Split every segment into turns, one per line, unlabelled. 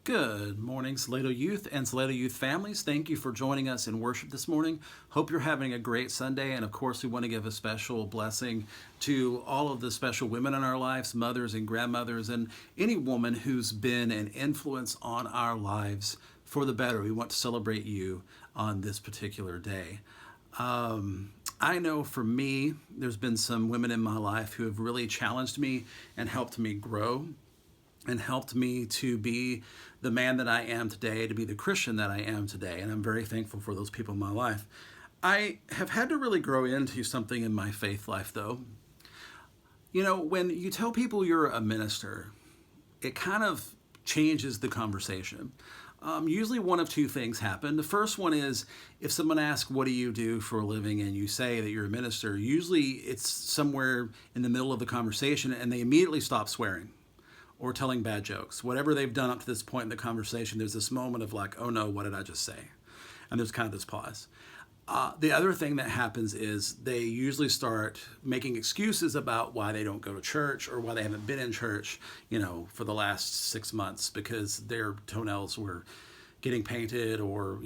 Good morning, Salado Youth and Salado Youth families. Thank you for joining us in worship this morning. Hope you're having a great Sunday. And of course, we want to give a special blessing to all of the special women in our lives, mothers and grandmothers, and any woman who's been an influence on our lives for the better. We want to celebrate you on this particular day. I know for me, there's been some women in my life who have really challenged me and helped me grow and helped me to be the man that I am today, to be the Christian that I am today. And I'm very thankful for those people in my life. I have had to really grow into something in my faith life, though. You know, when you tell people you're a minister, it kind of changes the conversation. Usually one of two things happen. The first one is if someone asks, what do you do for a living? And you say that you're a minister, usually it's somewhere in the middle of the conversation and they immediately stop swearing or telling bad jokes. Whatever they've done up to this point in the conversation, there's this moment of like, oh no, what did I just say? And there's kind of this pause. The other thing that happens is they usually start making excuses about why they don't go to church or why they haven't been in church, for the last 6 months because their toenails were getting painted or,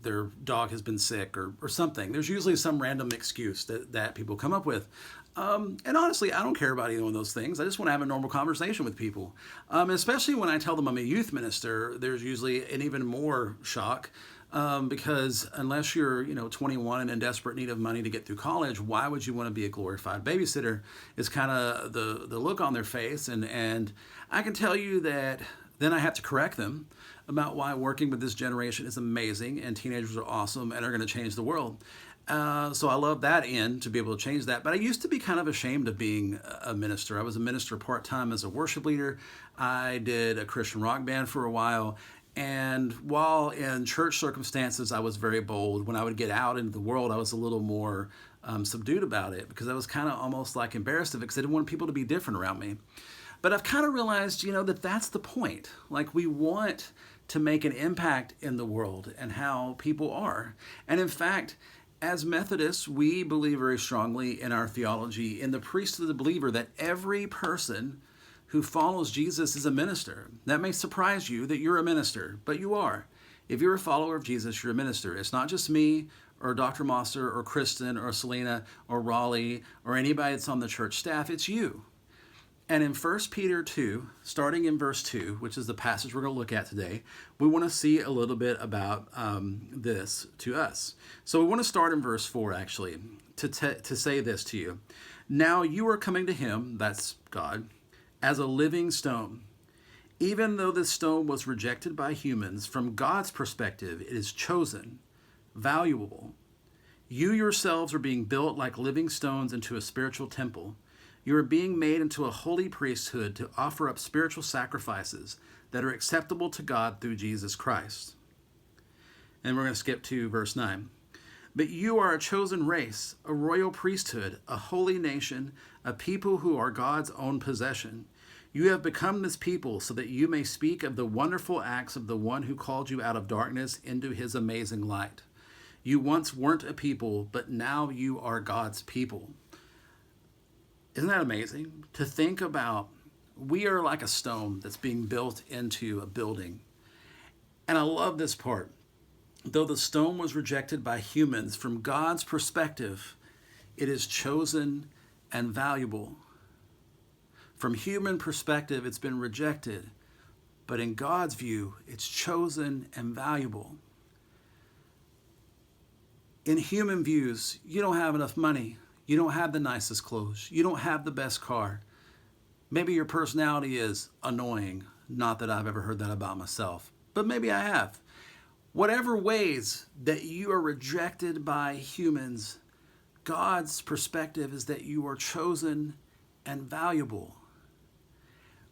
their dog has been sick or something. There's usually some random excuse that people come up with. And honestly, I don't care about either one of those things. I just want to have a normal conversation with people. Especially when I tell them I'm a youth minister, there's usually an even more shock. Because unless you're, 21 and in desperate need of money to get through college, why would you want to be a glorified babysitter? Is kind of the look on their face. And I can tell you that then I have to correct them about why working with this generation is amazing and teenagers are awesome and are going to change the world. So I love that end to be able to change that. But I used to be kind of ashamed of being a minister. I was a minister part-time as a worship leader. I did a Christian rock band for a while. And while in church circumstances, I was very bold. When I would get out into the world, I was a little more subdued about it because I was kind of almost like embarrassed of it because I didn't want people to be different around me. But I've kind of realized, that that's the point. Like we want to make an impact in the world and how people are. And in fact, as Methodists, we believe very strongly in our theology, in the priesthood of the believer, that every person who follows Jesus is a minister. That may surprise you that you're a minister, but you are. If you're a follower of Jesus, you're a minister. It's not just me or Dr. Mosser or Kristen or Selena or Raleigh or anybody that's on the church staff. It's you. And in 1 Peter 2, starting in verse 2, which is the passage we're going to look at today, we want to see a little bit about this to us. So we want to start in verse 4, actually, to say this to you. Now you are coming to him, that's God, as a living stone. Even though this stone was rejected by humans, from God's perspective, it is chosen, valuable. You yourselves are being built like living stones into a spiritual temple. You are being made into a holy priesthood to offer up spiritual sacrifices that are acceptable to God through Jesus Christ. And we're going to skip to verse 9. But you are a chosen race, a royal priesthood, a holy nation, a people who are God's own possession. You have become this people so that you may speak of the wonderful acts of the one who called you out of darkness into his amazing light. You once weren't a people, but now you are God's people. Isn't that amazing? To think about, we are like a stone that's being built into a building. And I love this part. Though the stone was rejected by humans, from God's perspective, it is chosen and valuable. From human perspective, it's been rejected. But in God's view, it's chosen and valuable. In human views, you don't have enough money. You don't have the nicest clothes. You don't have the best car. Maybe your personality is annoying. Not that I've ever heard that about myself, but maybe I have. Whatever ways that you are rejected by humans, God's perspective is that you are chosen and valuable.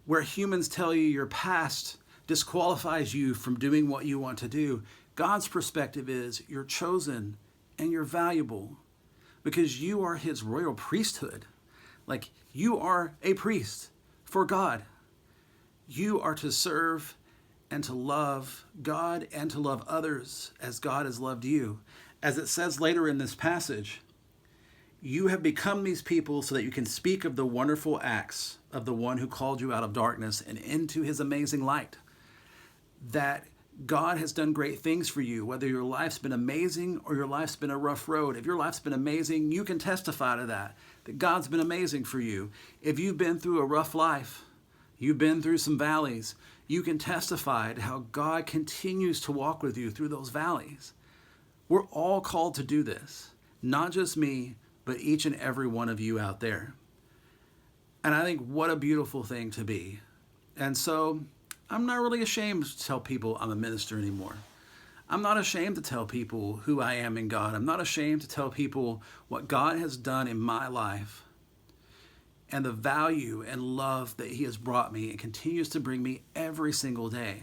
Where humans tell you your past disqualifies you from doing what you want to do, God's perspective is you're chosen and you're valuable. Because you are his royal priesthood. Like you are a priest for God. You are to serve and to love God and to love others as God has loved you. As it says later in this passage, you have become these people so that you can speak of the wonderful acts of the one who called you out of darkness and into his amazing light. that God has done great things for you, whether your life's been amazing or your life's been a rough road. If your life's been amazing, you can testify to that God's been amazing for you. If you've been through a rough life, you've been through some valleys, you can testify to how God continues to walk with you through those valleys. We're all called to do this, not just me, but each and every one of you out there. And I think what a beautiful thing to be. And so I'm not really ashamed to tell people I'm a minister anymore. I'm not ashamed to tell people who I am in God. I'm not ashamed to tell people what God has done in my life and the value and love that he has brought me and continues to bring me every single day.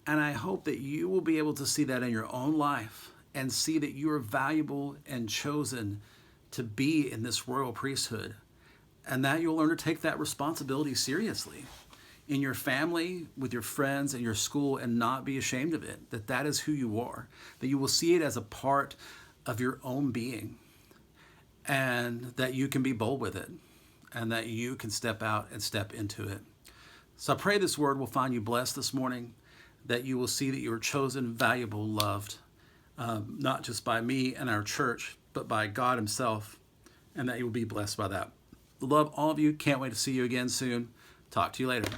And I hope that you will be able to see that in your own life and see that you are valuable and chosen to be in this royal priesthood, and that you'll learn to take that responsibility seriously in your family, with your friends, and your school, and not be ashamed of it, that is who you are, that you will see it as a part of your own being, and that you can be bold with it, and that you can step out and step into it. So I pray this word will find you blessed this morning, that you will see that you are chosen, valuable, loved, not just by me and our church, but by God himself, and that you will be blessed by that. Love all of you. Can't wait to see you again soon. Talk to you later.